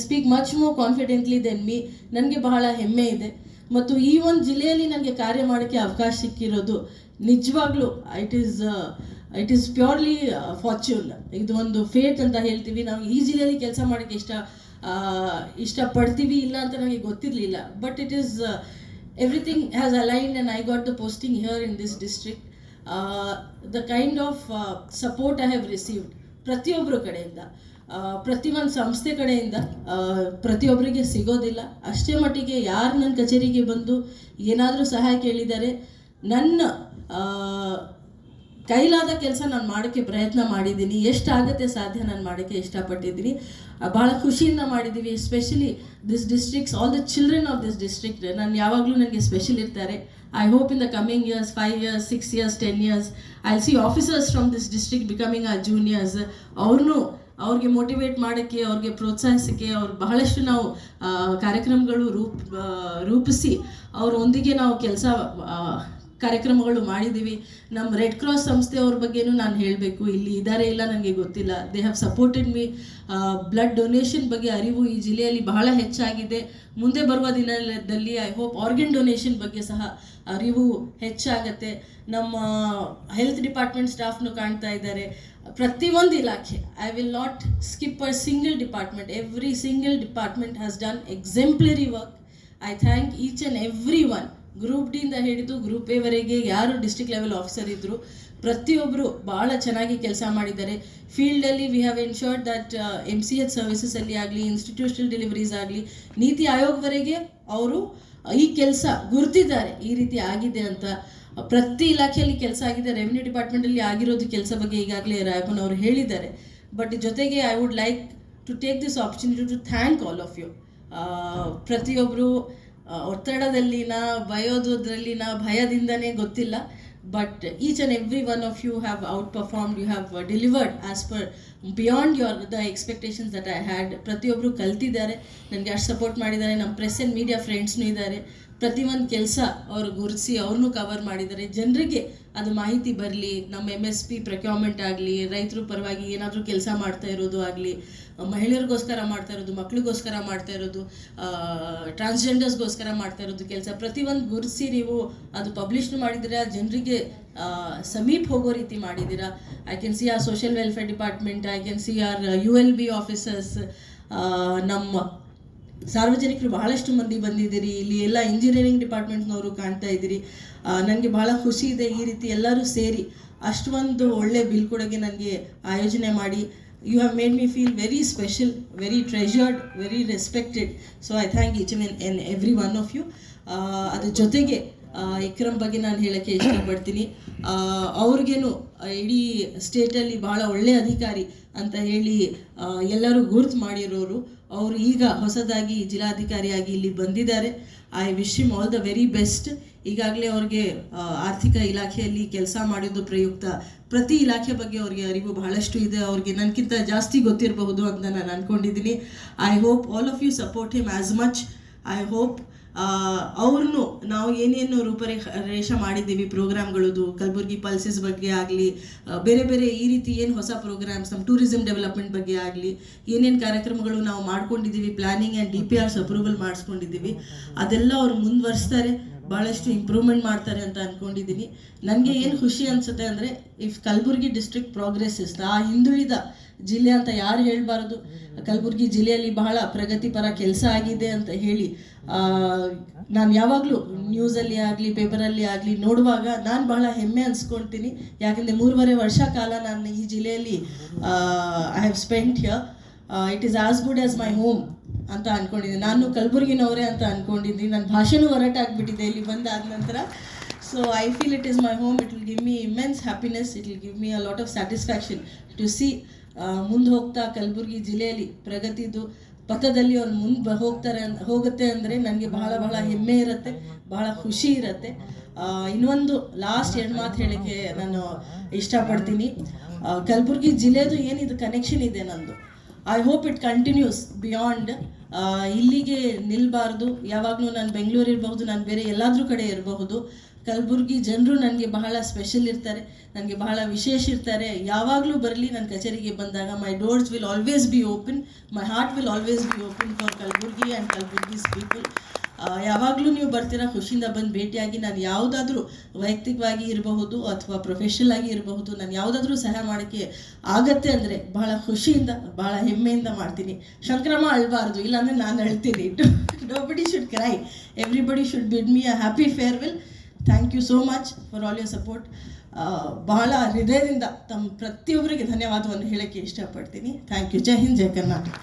Speak much more confidently then me. ನನಗೆ ಬಹಳ ಹೆಮ್ಮೆ ಇದೆ ಮತ್ತು ಈ ಒಂದು ಜಿಲ್ಲೆಯಲ್ಲಿ ನನಗೆ ಕಾರ್ಯ ಮಾಡೋಕ್ಕೆ ಅವಕಾಶ ಸಿಕ್ಕಿರೋದು ನಿಜವಾಗ್ಲೂ ಇಟ್ ಈಸ್ ಪ್ಯೂರ್ಲಿ ಫಾರ್ಚ್ಯೂನ್. ಇದು ಒಂದು ಫೇಟ್ ಅಂತ ಹೇಳ್ತೀವಿ. ನಾವು ಈ ಜಿಲ್ಲೆಯಲ್ಲಿ ಕೆಲಸ ಮಾಡೋಕ್ಕೆ ಇಷ್ಟಪಡ್ತೀವಿ ಇಲ್ಲ ಅಂತ ನನಗೆ ಗೊತ್ತಿರಲಿಲ್ಲ. But it is everything has aligned and I got the posting here in this district. The kind of support I have received ಪ್ರತಿಯೊಬ್ಬರ ಕಡೆಯಿಂದ, ಪ್ರತಿಯೊಂದು ಸಂಸ್ಥೆ ಕಡೆಯಿಂದ ಪ್ರತಿಯೊಬ್ಬರಿಗೆ ಸಿಗೋದಿಲ್ಲ. ಅಷ್ಟೇ ಮಟ್ಟಿಗೆ ಯಾರು ನನ್ನ ಕಚೇರಿಗೆ ಬಂದು ಏನಾದರೂ ಸಹಾಯ ಕೇಳಿದ್ದಾರೆ, ನನ್ನ ಕೈಲಾದ ಕೆಲಸ ನಾನು ಮಾಡೋಕ್ಕೆ ಪ್ರಯತ್ನ ಮಾಡಿದ್ದೀನಿ. ಎಷ್ಟಾಗುತ್ತೆ ಸಾಧ್ಯ ನಾನು ಮಾಡೋಕ್ಕೆ ಇಷ್ಟಪಟ್ಟಿದ್ದೀನಿ. ಭಾಳ ಖುಷಿಯಿಂದ ಮಾಡಿದ್ದೀವಿ. Especially this districts, all the children of this district ನಾನು ಯಾವಾಗಲೂ ನನಗೆ ಸ್ಪೆಷಲ್ ಇರ್ತಾರೆ. I hope in the coming years, 5 years, 6 years, 10 years, I see officers from this district becoming are juniors. ಅವ್ರಿಗೆ ಮೋಟಿವೇಟ್ ಮಾಡೋಕ್ಕೆ, ಅವ್ರಿಗೆ ಪ್ರೋತ್ಸಾಹಿಸೋಕ್ಕೆ ಬಹಳಷ್ಟು ನಾವು ಕಾರ್ಯಕ್ರಮಗಳು ರೂಪಿಸಿ ಅವರೊಂದಿಗೆ ನಾವು ಕಾರ್ಯಕ್ರಮಗಳು ಮಾಡಿದ್ದೀವಿ. ನಮ್ಮ ರೆಡ್ ಕ್ರಾಸ್ ಸಂಸ್ಥೆಯವ್ರ ಬಗ್ಗೆನೂ ನಾನು ಹೇಳಬೇಕು. ಇಲ್ಲಿ ಇದ್ದಾರೆ ಇಲ್ಲ ನನಗೆ ಗೊತ್ತಿಲ್ಲ. They have supported me. Blood donation ಬಗ್ಗೆ ಅರಿವು ಈ ಜಿಲ್ಲೆಯಲ್ಲಿ ಬಹಳ ಹೆಚ್ಚಾಗಿದೆ. ಮುಂದೆ ಬರುವ ದಿನದಲ್ಲಿ ಐ ಹೋಪ್ ಆರ್ಗನ್ ಡೊನೇಷನ್ ಬಗ್ಗೆ ಸಹ ಅರಿವು ಹೆಚ್ಚಾಗತ್ತೆ. ನಮ್ಮ ಹೆಲ್ತ್ ಡಿಪಾರ್ಟ್ಮೆಂಟ್ ಸ್ಟಾಫ್ನು ಕಾಣ್ತಾ ಇದ್ದಾರೆ. ಪ್ರತಿಯೊಂದು ಇಲಾಖೆ, I will not skip a single department. Every single department has done exemplary work. I thank each and every one. Group ಡಿಯಿಂದ ಹಿಡಿದು ಗ್ರೂಪ್ ಎವರೆಗೆ ಯಾರು ಡಿಸ್ಟ್ರಿಕ್ಟ್ ಲೆವೆಲ್ ಆಫೀಸರ್ ಇದ್ದರು ಪ್ರತಿಯೊಬ್ಬರು ಭಾಳ ಚೆನ್ನಾಗಿ ಕೆಲಸ ಮಾಡಿದ್ದಾರೆ. ಫೀಲ್ಡಲ್ಲಿ we have ensured that MCH ಸರ್ವಿಸಸಲ್ಲಿ ಆಗಲಿ, ಇನ್ಸ್ಟಿಟ್ಯೂಷನಲ್ ಡೆಲಿವರೀಸ್ ಆಗಲಿ, ನೀತಿ ಆಯೋಗವರೆಗೆ ಅವರು ಈ ಕೆಲಸ ಗುರ್ತಿದ್ದಾರೆ ಈ ರೀತಿ ಆಗಿದೆ ಅಂತ. ಪ್ರತಿ ಇಲಾಖೆಯಲ್ಲಿ ಕೆಲಸ ಆಗಿದೆ. ರೆವಿನ್ಯೂ ಡಿಪಾರ್ಟ್ಮೆಂಟಲ್ಲಿ ಆಗಿರೋದು ಕೆಲಸ ಬಗ್ಗೆ ಈಗಾಗಲೇ ರಾಯಪ್ಪನ್ ಅವರು ಹೇಳಿದ್ದಾರೆ. ಬಟ್ ಜೊತೆಗೆ I would like to take this opportunity to thank all of you. ಪ್ರತಿಯೊಬ್ಬರು ಒತ್ತಡದಲ್ಲಿನ, ಬಯೋದ್ರಲ್ಲಿನ, ಭಯದಿಂದನೇ ಗೊತ್ತಿಲ್ಲ. But each and every one of you have outperformed. You have delivered as per beyond the expectations that I had. ಪ್ರತಿಯೊಬ್ಬರು ಕಲ್ತಿದ್ದಾರೆ, ನನಗೆ ಅಷ್ಟು support ಮಾಡಿದ್ದಾರೆ. ನಮ್ಮ ಪ್ರೆಸ್ ಆ್ಯಂಡ್ ಮೀಡಿಯಾ ಫ್ರೆಂಡ್ಸ್ನೂ ಇದ್ದಾರೆ. ಪ್ರತಿಯೊಂದು ಕೆಲಸ ಅವರು ಗುರುತಿಸಿ ಅವ್ರನ್ನೂ ಕವರ್ ಮಾಡಿದ್ದಾರೆ. ಜನರಿಗೆ ಅದು ಮಾಹಿತಿ ಬರಲಿ. ನಮ್ಮ MSP ಪ್ರೊಕ್ಯೂರ್ಮೆಂಟ್ ಆಗಲಿ, ರೈತರ ಪರವಾಗಿ ಏನಾದರೂ ಕೆಲಸ ಮಾಡ್ತಾ ಇರೋದು ಆಗಲಿ, ಮಹಿಳೆಯರಿಗೋಸ್ಕರ ಮಾಡ್ತಾ ಇರೋದು, ಮಕ್ಕಳಿಗೋಸ್ಕರ ಮಾಡ್ತಾ ಇರೋದು, ಟ್ರಾನ್ಸ್ಜೆಂಡರ್ಸ್ಗೋಸ್ಕರ ಮಾಡ್ತಾ ಇರೋದು ಕೆಲಸ, ಪ್ರತಿಯೊಂದು ಗುರುತಿಸಿ ನೀವು ಅದು ಪಬ್ಲಿಷ್ನು ಮಾಡಿದ್ದೀರಾ, ಜನರಿಗೆ ಸಮೀಪ ಹೋಗೋ ರೀತಿ ಮಾಡಿದ್ದೀರಾ. I can see our social welfare department, I can see our ULB officers, ನಮ್ಮ ಸಾರ್ವಜನಿಕರು ಬಹಳಷ್ಟು ಮಂದಿ ಬಂದಿದ್ದೀರಿ. ಇಲ್ಲಿ ಎಲ್ಲ ಇಂಜಿನಿಯರಿಂಗ್ ಡಿಪಾರ್ಟ್ಮೆಂಟ್ನವರು ಕಾಣ್ತಾ ಇದ್ದೀರಿ. ನನಗೆ ಬಹಳ ಖುಷಿ ಇದೆ ಈ ರೀತಿ ಎಲ್ಲರೂ ಸೇರಿ ಅಷ್ಟೊಂದು ಒಳ್ಳೆ ಬೀಳ್ಕೊಡುಗೆ ನನಗೆ ಆಯೋಜನೆ ಮಾಡಿ. You have made me feel very special, very treasured, very respected. So I thank each and every one of you. ಅದ್ರ ಜೊತೆಗೆ ಇಕ್ರಮ್ ಬಗ್ಗೆ ನಾನು ಹೇಳೋಕ್ಕೆ ಇಷ್ಟಪಡ್ತೀನಿ. ಅವ್ರಿಗೇನು ಇಡೀ ಸ್ಟೇಟಲ್ಲಿ ಬಹಳ ಒಳ್ಳೆಯ ಅಧಿಕಾರಿ ಅಂತ ಹೇಳಿ ಎಲ್ಲರೂ ಗುರುತು ಮಾಡಿರೋರು. ಅವರು ಈಗ ಹೊಸದಾಗಿ ಜಿಲ್ಲಾಧಿಕಾರಿಯಾಗಿ ಇಲ್ಲಿ ಬಂದಿದ್ದಾರೆ. I wish him all the very best. ಈಗಾಗಲೇ ಅವ್ರಿಗೆ ಆರ್ಥಿಕ ಇಲಾಖೆಯಲ್ಲಿ ಕೆಲಸ ಮಾಡಿದ್ದು ಪ್ರಯುಕ್ತ ಪ್ರತಿ ಇಲಾಖೆ ಬಗ್ಗೆ ಅವ್ರಿಗೆ ಅರಿವು ಬಹಳಷ್ಟು ಇದೆ. ಅವ್ರಿಗೆ ನನಗಿಂತ ಜಾಸ್ತಿ ಗೊತ್ತಿರಬಹುದು ಅಂತ ನಾನು ಅಂದ್ಕೊಂಡಿದ್ದೀನಿ. I hope all of you support him as much. I hope ಅವ್ರನ್ನೂ ನಾವು ಏನೇನು ರೂಪರೇಷ ಮಾಡಿದ್ದೀವಿ ಪ್ರೋಗ್ರಾಮ್ಗಳದು, ಕಲಬುರ್ಗಿ ಪಲ್ಸಸ್ ಬಗ್ಗೆ ಆಗಲಿ, ಬೇರೆ ಬೇರೆ ಈ ರೀತಿ ಏನು ಹೊಸ ಪ್ರೋಗ್ರಾಮ್ಸ್, ನಮ್ಮ ಟೂರಿಸಮ್ ಡೆವಲಪ್ಮೆಂಟ್ ಬಗ್ಗೆ ಆಗಲಿ, ಏನೇನು ಕಾರ್ಯಕ್ರಮಗಳು ನಾವು ಮಾಡ್ಕೊಂಡಿದ್ದೀವಿ, ಪ್ಲ್ಯಾನಿಂಗ್ ಆ್ಯಂಡ್ DPRs ಅಪ್ರೂವಲ್ ಮಾಡಿಸ್ಕೊಂಡಿದ್ದೀವಿ, ಅದೆಲ್ಲ ಅವರು ಮುಂದುವರಿಸ್ತಾರೆ, ಭಾಳಷ್ಟು ಇಂಪ್ರೂವ್ಮೆಂಟ್ ಮಾಡ್ತಾರೆ ಅಂತ ಅಂದ್ಕೊಂಡಿದ್ದೀನಿ. ನನಗೆ ಏನು ಖುಷಿ ಅನಿಸುತ್ತೆ ಅಂದರೆ, ಇಫ್ ಕಲಬುರ್ಗಿ ಡಿಸ್ಟ್ರಿಕ್ಟ್ ಪ್ರೋಗ್ರೆಸ್ಸಸ್, ಆ ಹಿಂದುಳಿದ ಜಿಲ್ಲೆ ಅಂತ ಯಾರು ಹೇಳಬಾರ್ದು. ಕಲಬುರ್ಗಿ ಜಿಲ್ಲೆಯಲ್ಲಿ ಬಹಳ ಪ್ರಗತಿಪರ ಕೆಲಸ ಆಗಿದೆ ಅಂತ ಹೇಳಿ ನಾನು ಯಾವಾಗಲೂ ನ್ಯೂಸಲ್ಲಿ ಆಗಲಿ, ಪೇಪರಲ್ಲಿ ಆಗಲಿ ನೋಡುವಾಗ ನಾನು ಬಹಳ ಹೆಮ್ಮೆ ಅನಿಸ್ಕೊಳ್ತೀನಿ. ಯಾಕಂದರೆ 3.5 ವರ್ಷ ಕಾಲ ನಾನು ಈ ಜಿಲ್ಲೆಯಲ್ಲಿ I have spent here. It is as good as my home ಅಂತ ಅಂದ್ಕೊಂಡಿದ್ದೀನಿ. ನಾನು ಕಲಬುರ್ಗಿನವರೇ ಅಂತ ಅಂದ್ಕೊಂಡಿದ್ದೀನಿ. ನನ್ನ ಭಾಷೆನೂ ಹೊರಟಾಗ್ಬಿಟ್ಟಿದೆ ಇಲ್ಲಿ ಬಂದಾದ ನಂತರ. So I feel it is my home. It will give me immense happiness. It will give me a lot of satisfaction to see ಮುಂದೆ ಹೋಗ್ತಾ ಕಲಬುರ್ಗಿ ಜಿಲ್ಲೆಯಲ್ಲಿ ಪ್ರಗತಿದು ಪಥದಲ್ಲಿ ಅವ್ರು ಮುಂದೆ ಹೋಗುತ್ತೆ ಅಂದರೆ ನನಗೆ ಬಹಳ ಬಹಳ ಹೆಮ್ಮೆ ಇರುತ್ತೆ, ಬಹಳ ಖುಷಿ ಇರುತ್ತೆ. ಇನ್ನೊಂದು ಲಾಸ್ಟ್ 2 ಮಾತು ಹೇಳೋಕ್ಕೆ ನಾನು ಇಷ್ಟಪಡ್ತೀನಿ. ಕಲಬುರ್ಗಿ ಜಿಲ್ಲೆದು ಏನಿದು ಕನೆಕ್ಷನ್ ಇದೆ ನಂದು, I hope it continues beyond. ಇಲ್ಲಿಗೆ ನಿಲ್ಲಬಾರ್ದು. ಯಾವಾಗಲೂ ನಾನು ಬೆಂಗಳೂರು ಇರಬಹುದು, ನಾನು ಬೇರೆ ಎಲ್ಲಾದ್ರೂ ಕಡೆ ಇರಬಹುದು. ಕಲಬುರ್ಗಿ ಜನರು ನನಗೆ ಬಹಳ ಸ್ಪೆಷಲ್ ಇರ್ತಾರೆ, ನನಗೆ ಬಹಳ ವಿಶೇಷ ಇರ್ತಾರೆ. ಯಾವಾಗಲೂ ಬರಲಿ ನನ್ನ ಕಚೇರಿಗೆ ಬಂದಾಗ my doors will always be open, my heart will always be open for Kalaburagi and Kalaburagi's people. ಯಾವಾಗಲೂ ನೀವು ಬರ್ತೀರಾ, ಖುಷಿಯಿಂದ ಬಂದು ಭೇಟಿಯಾಗಿ. ನಾನು ಯಾವುದಾದ್ರೂ ವೈಯಕ್ತಿಕವಾಗಿ ಇರಬಹುದು ಅಥವಾ ಪ್ರೊಫೆಷನಲ್ ಆಗಿ ಇರಬಹುದು, ನಾನು ಯಾವುದಾದ್ರೂ ಸಹಾಯ ಮಾಡೋಕ್ಕೆ ಆಗತ್ತೆ ಅಂದರೆ ಬಹಳ ಖುಷಿಯಿಂದ ಬಹಳ ಹೆಮ್ಮೆಯಿಂದ ಮಾಡ್ತೀನಿ. ಶಂಕ್ರಮ್ಮ ಅಳಬಾರ್ದು, ಇಲ್ಲಾಂದರೆ ನಾನು ಅಳ್ತೀನಿ. Nobody should cry. Everybody should bid me a happy farewell. Thank you so much for all your support. ಬಹಳ ಹೃದಯದಿಂದ ತಮ್ಮ ಪ್ರತಿಯೊಬ್ಬರಿಗೆ ಧನ್ಯವಾದವನ್ನು ಹೇಳೋಕ್ಕೆ ಇಷ್ಟಪಡ್ತೀನಿ. Thank you. ಜೈ ಹಿಂದ್, ಜೈ ಕರ್ನಾಟಕ.